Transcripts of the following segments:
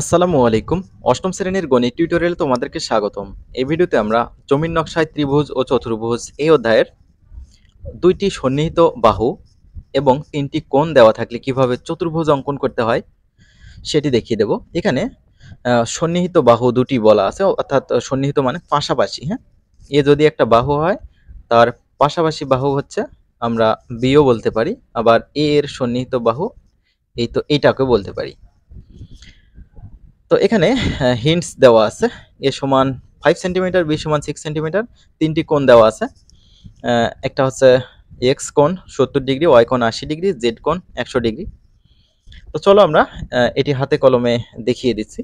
আসসালামু আলাইকুম। অষ্টম শ্রেণীর গণিত টিউটোরিয়ালে তোমাদেরকে স্বাগতম। এই ভিডিওতে আমরা জমির নকশায় ত্রিভুজ ও চতুর্ভুজ এই অধ্যায়ের দুইটি সন্নিহিত বাহু এবং তিনটি কোণ দেওয়া থাকলে কিভাবে চতুর্ভুজ অঙ্কন করতে হয় সেটি দেখিয়ে দেব। এখানে সন্নিহিত বাহু দুটি বলা আছে, অর্থাৎ সন্নিহিত মানে পাশাপাশি। হ্যাঁ, এ যদি একটা বাহু হয় তার পাশাপাশি বাহু হচ্ছে আমরা বিও বলতে পারি, আবার এ এর সন্নিহিত বাহু এইটাকে বলতে পারি। তো এখানে হিন্টস দেওয়া আছে। এ সমান 5 সেন্টিমিটার, বি সমান 6 সেন্টিমিটার, তিনটি কোণ দেওয়া আছে। একটা হচ্ছে এক্স কোণ 70 ডিগ্রি, ওয়াই কোণ 80 ডিগ্রি, জেড কোণ 100 ডিগ্রি। তো চলো আমরা এটি হাতে কলমে দেখিয়ে দিচ্ছি।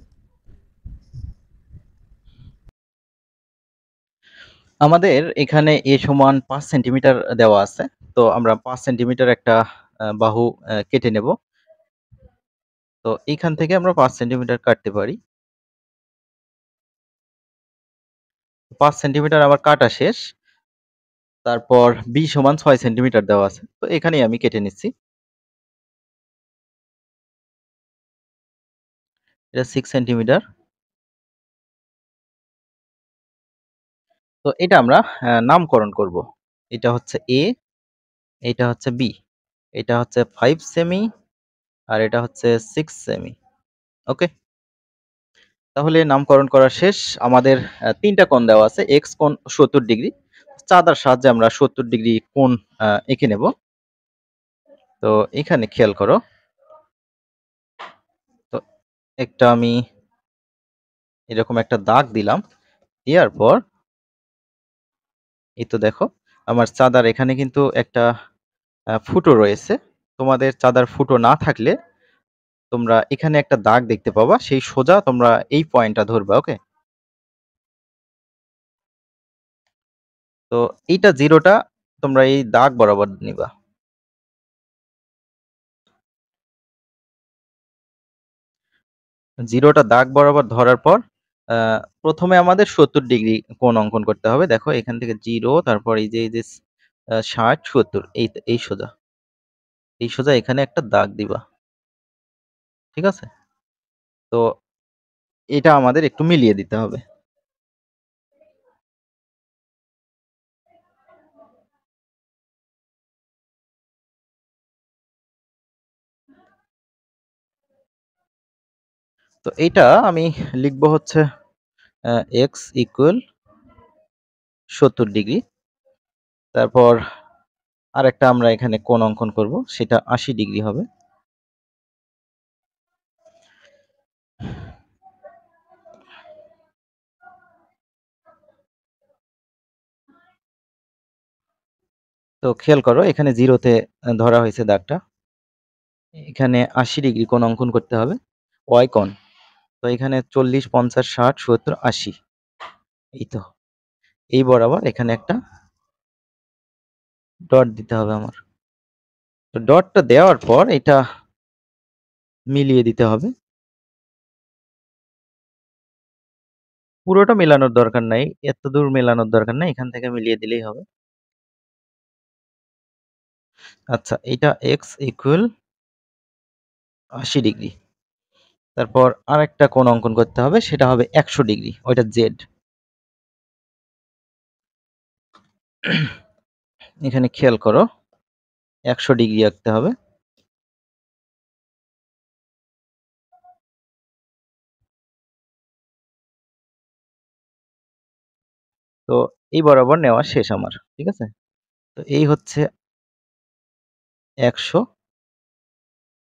আমাদের এখানে এ সমান 5 সেন্টিমিটার দেওয়া আছে। তো আমরা 5 সেন্টিমিটার একটা বাহু কেটে নেব। তো এইখান থেকে আমরা 5 সেন্টিমিটার কাটতে পারি। 5 সেন্টিমিটার আমার কাটা শেষ। তারপর বি সমান 6 সেন্টিমিটার দেওয়া আছে, তো এখানেই আমি কেটে নিচ্ছি। এটা 6 সেন্টিমিটার। তো এটা আমরা নামকরণ করব। এটা হচ্ছে এ, এটা হচ্ছে বি, এটা হচ্ছে 5 সেমি, আর এটা হচ্ছে 6 সেমি। ওকে, তাহলে নামকরণ করা শেষ। আমাদের তিনটা কোণ দেওয়া আছে। এক্স কোণ 70 ডিগ্রি, চাঁদার সাহায্যে আমরা 70 ডিগ্রি কোণ এঁকে নেব। তো এখানে খেয়াল করো, তো একটা আমি এরকম একটা দাগ দিলাম, দেওয়ার পর এই তো দেখো আমার চাঁদার এখানে কিন্তু একটা ফুটো রয়েছে। তোমাদের চাঁদার ফুটো না থাকলে তোমরা এখানে একটা দাগ দেখতে পাবা, সেই সোজা তোমরা এই পয়েন্টটা ধরবা। ওকে, তো এইটা জিরোটা তোমরা এই দাগ বরাবর নিবা। জিরোটা দাগ বরাবর ধরার পর প্রথমে আমাদের 70 ডিগ্রি কোণ অঙ্কন করতে হবে। দেখো এখান থেকে জিরো, তারপর এই যে 60 70, এই সোজা, এই সোজা এখানে একটা দাগ দিবা। ঠিক আছে, তো এটা আমাদের একটু মিলিয়ে দিতে হবে। তো এইটা আমি লিখবো হচ্ছে এক্স ইকুয়াল 70 ডিগ্রি। তারপর আরেকটা আমরা এখানে কোণ অঙ্কন করব, সেটা 80 ডিগ্রি হবে। তো খেয়াল করো এখানে জিরোতে ধরা হয়েছে দাগটা, এখানে 80 ডিগ্রি কোণ অঙ্কন করতে হবে, ওয়াই কোণ। তো এখানে 40 50 60 70 80, এই তো এই বরাবর এখানে একটা ডট দিতে হবে আমার। তো ডটটা দেওয়ার পর এটা মিলিয়ে দিতে হবে। পুরোটা মেলানোর দরকার নাই, এত দূর মেলানোর দরকার নাই, এখান থেকে মিলিয়ে দিলেই হবে। আচ্ছা, এটা এক্স ইকুয়াল 80 ডিগ্রি। তারপর আরেকটা কোণ অঙ্কন করতে হবে, সেটা হবে 100 ডিগ্রি, ওইটা জেড। এখানে খেয়াল করো 100 ডিগ্রি আঁকতে হবে। তো এই বরাবর নেওয়া শেষ আমার। ঠিক আছে, তো এই হচ্ছে 100।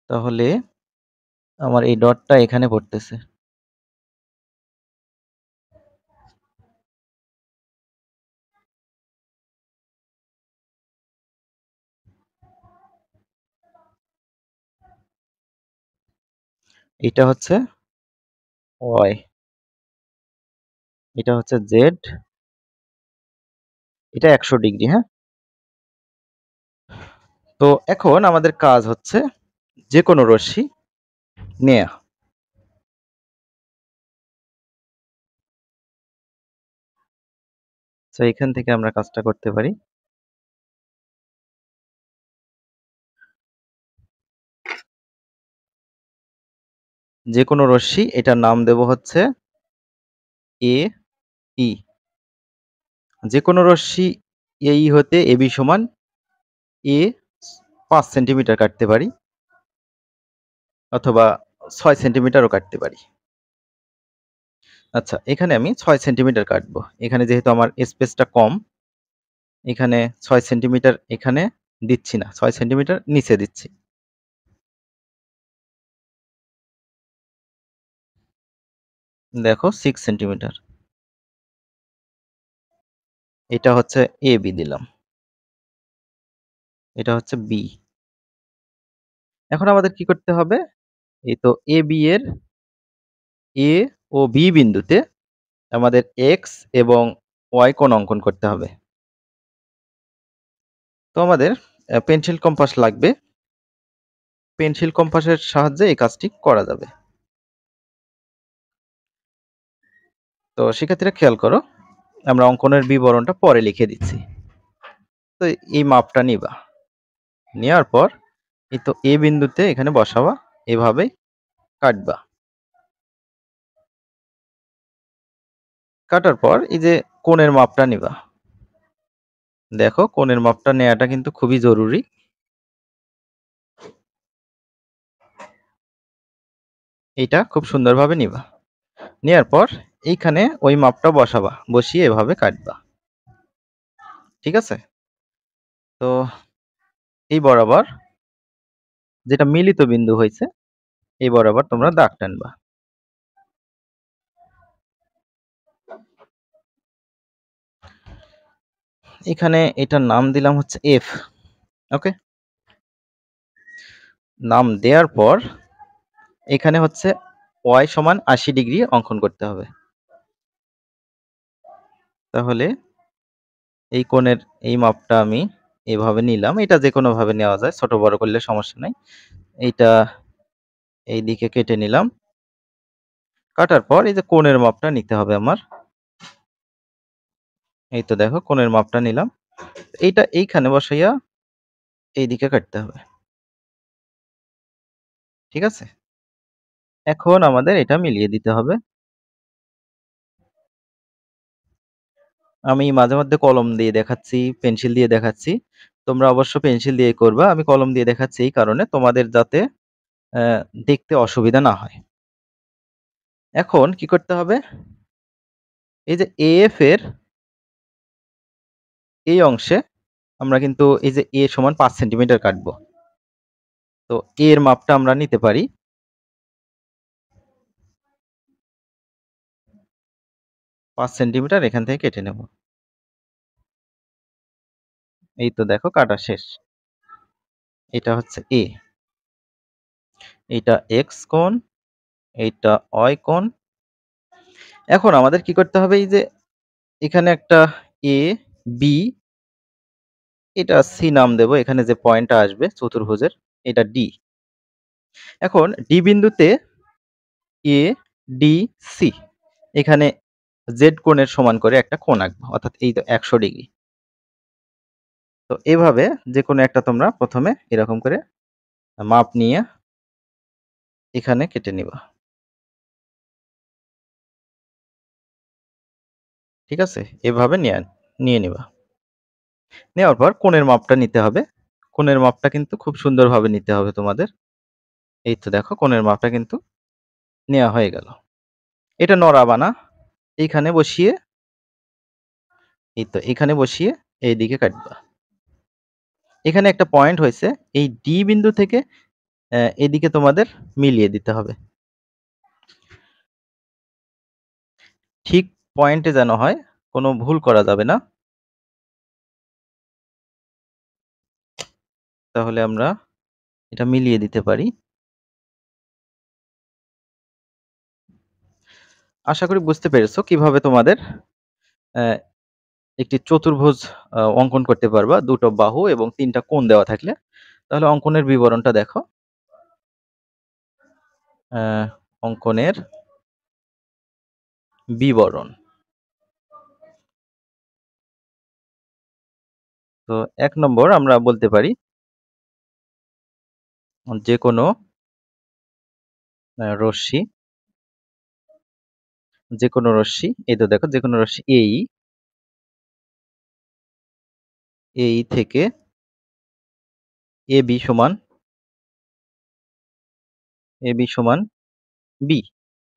তাহলে আমার এই ডটটা এখানে পড়তেছে। এটা হচ্ছে ওয়াই, এটা হচ্ছে জেড, এটা 100 ডিগ্রি। হ্যাঁ, তো এখন আমাদের কাজ হচ্ছে যে কোনো রশ্মি নেয়া। তো এখান থেকে আমরা কাজটা করতে পারি। যে কোনো রশ্মি, এটার নাম দেব হচ্ছে এ ই। যে কোনো রশ্মি এ ই হতে এ বি সমান এ 5 সেন্টিমিটার কাটতে পারি, অথবা 6 সেন্টিমিটারও কাটতে পারি। আচ্ছা, এখানে আমি 6 সেন্টিমিটার কাটবো। এখানে যেহেতু আমার স্পেসটা কম, এখানে 6 সেন্টিমিটার এখানে দিচ্ছি না, 6 সেন্টিমিটার নিচে দিচ্ছি। দেখো 6 সেন্টিমিটার। এটা হচ্ছে এ বি দিলাম, এটা হচ্ছে বি। এখন আমাদের কি করতে হবে? এই তো এ বি এর এ ও বি বিন্দুতে আমাদের এক্স এবং ওয়াই কোণ অঙ্কন করতে হবে। তো আমাদের পেন্সিল কম্পাস লাগবে। পেন্সিল কম্পাসের সাহায্যে এই কাজটি করা যাবে। তো শিক্ষার্থীরা খেয়াল করো, আমরা অঙ্কনের বিবরণটা পরে লিখে দিচ্ছি। তো এই মাপটা নিবা, নেওয়ার পর এই তো এ বিন্দুতে এখানে বসাবা, এভাবে কাটবা। কাটার পর এই যে কোণের মাপটা নিবা। দেখো কোণের মাপটা নেওয়াটা কিন্তু খুবই জরুরি। এটা খুব সুন্দরভাবে নিবা। নেওয়ার পর এইখানে ওই মাপটা বসাবা, বসিয়ে এভাবে কাটবা। ঠিক আছে? তো এই বরাবর যেটা মিলিত বিন্দু হয়েছে, এই বরাবর তোমরা দাগ টানবা। এখানে এটার নাম দিলাম হচ্ছে এফ। ওকে, নাম দেওয়ার পর এখানে হচ্ছে ওয়াই সমান ৮০ ডিগ্রি অঙ্কন করতে হবে। তাহলে এই কোণের এই মাপটা আমি এভাবে নিলাম। এটা যে কোনো ভাবে নেওয়া যায়, ছোট বড় করলে সমস্যা নাই। এইটা এই দিকে কেটে নিলাম। কাটার পর এই যে কোণের মাপটা নিতে হবে আমার। এই তো দেখো কোণের মাপটা নিলাম। এইটা এইখানে বসাইয়া এই দিকে কাটতে হবে। ঠিক আছে? এখন আমাদের এটা মিলিয়ে দিতে হবে। আমি মাঝে মধ্যে কলম দিয়ে দেখাচ্ছি, পেন্সিল দিয়ে দেখাচ্ছি। তোমরা অবশ্য পেন্সিল দিয়ে করবা। আমি কলম দিয়ে দেখাচ্ছি এই কারণে, তোমাদের যাতে দেখতে অসুবিধা না হয়। এখন কি করতে হবে? এই যে এএফ এর এই অংশে আমরা কিন্তু এই যে এ সমান ৫ সেন্টিমিটার কাটবো। তো এর মাপটা আমরা নিতে পারি। ৫ সেন্টিমিটার এখান থেকে কেটে নেব। এই তো দেখো কাটা শেষ। এটা হচ্ছে এ, এটা এক্স কোণ, এইটা ওয়াই কোণ। এখন আমাদের কি করতে হবে? এই যে এখানে একটা এ বি, এটা সি নাম দেব। এখানে যে পয়েন্টটা আসবে চতুর্ভুজের, এটা ডি। এখন ডি বিন্দুতে এ ডি সি, এখানে জেড কোণের সমান করে একটা কোণ আঁকবো, অর্থাৎ এই তো ১০০ ডিগ্রি। তো এভাবে যে কোনো একটা তোমরা প্রথমে এরকম করে মাপ নিয়ে এখানে কেটে নিবা। ঠিক আছে? এভাবে নিয়ে নিবা। নেওয়ার পর কোণের মাপটা নিতে হবে। কোণের মাপটা কিন্তু খুব সুন্দরভাবে নিতে হবে তোমাদের। এই তো দেখো কোণের মাপটা কিন্তু নেওয়া হয়ে গেল। এটা নড়াবা না। এইখানে বসিয়ে, এই তো এখানে বসিয়ে এইদিকে কাটবা। এখানে একটা পয়েন্ট হয়েছে, এই ডি বিন্দু থেকে এদিকে তোমাদের মিলিয়ে দিতে হবে। ঠিক পয়েন্টে যেন হয়, কোনো ভুল করা যাবে না। তাহলে আমরা এটা মিলিয়ে দিতে পারি। আশা করি বুঝতে পেরেছো কিভাবে তোমাদের আহ, একটি চতুর্ভুজ অঙ্কন করতে পারবা, দুটো বাহু এবং 3টা কোণ দেওয়া থাকলে। তাহলে অঙ্কনের বিবরণটা দেখো। আহ, অঙ্কনের বিবরণ। তো ১ নম্বর আমরা বলতে পারি যে কোনো রশ্মি, যে কোনো রশ্মি, এই তো দেখো যে কোনো রশ্মি এই থেকে এবি সমান বি।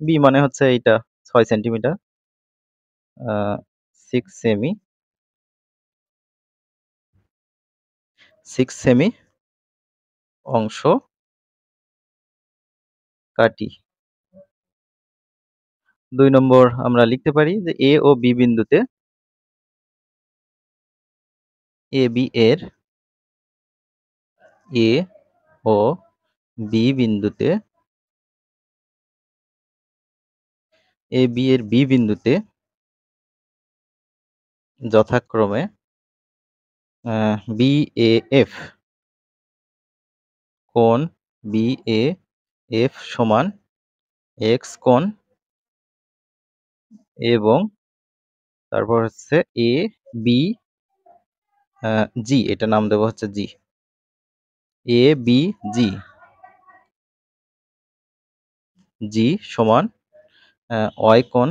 বি মানে হচ্ছে এইটা 6 সেন্টিমিটার, 6 সেমি, 6 সেমি অংশ কাটি। 2 নম্বর আমরা লিখতে পারি যে এ ও বি বিন্দুতে এ বি এর এ ও বি বিন্দুতে এ বি এর বি বিন্দুতে যথাক্রমে বি এ এফ কোণ বি এ এফ সমান এক্স কোণ এবং তারপর হচ্ছে এ বি জি, এটা নাম দেবো হচ্ছে জি, এ বি জি, জি সমান ওয়াই কোণ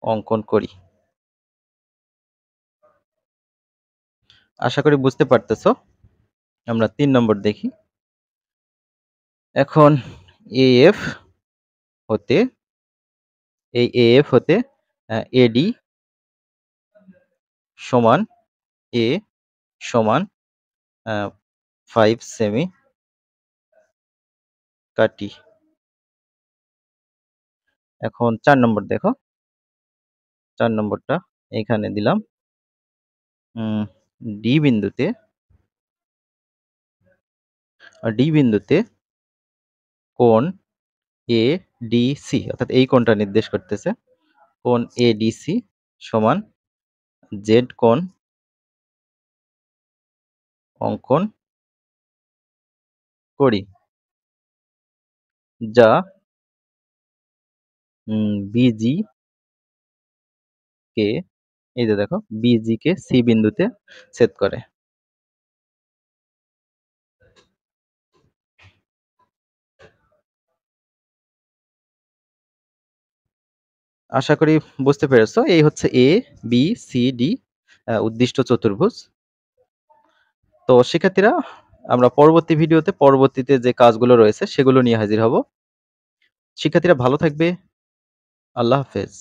অঙ্কন করি। আশা করি বুঝতে পারতেছো। আমরা 3 নম্বর দেখি। এখন এএফ হতে এই এএফ হতে এডি সমান এ সমান 5 সেমি কাটি। এখন 4 নম্বর দেখো, 4 নম্বরটা এখানে দিলাম। ডি বিন্দুতে কোণ এ ডি সি, অর্থাৎ এই কোণটা নির্দেশ করতেছে। কোণ এ ডি সি সমান জেড কোণ অঙ্কন করি, যা বিজি কে, এই যে দেখো বিজি কে সি বিন্দুতে ছেদ করে। আশা করি বুঝতে পেরেছো। এই হচ্ছে এ বি সি ডি উদ্দিষ্ট চতুর্ভুজ। তো শিক্ষার্থীরা, আমরা পরবর্তী ভিডিওতে পরবর্তীতে যে কাজগুলো রয়েছে সেগুলো নিয়ে হাজির হব। শিক্ষার্থীরা ভালো থাকবে। আল্লাহ হাফেজ।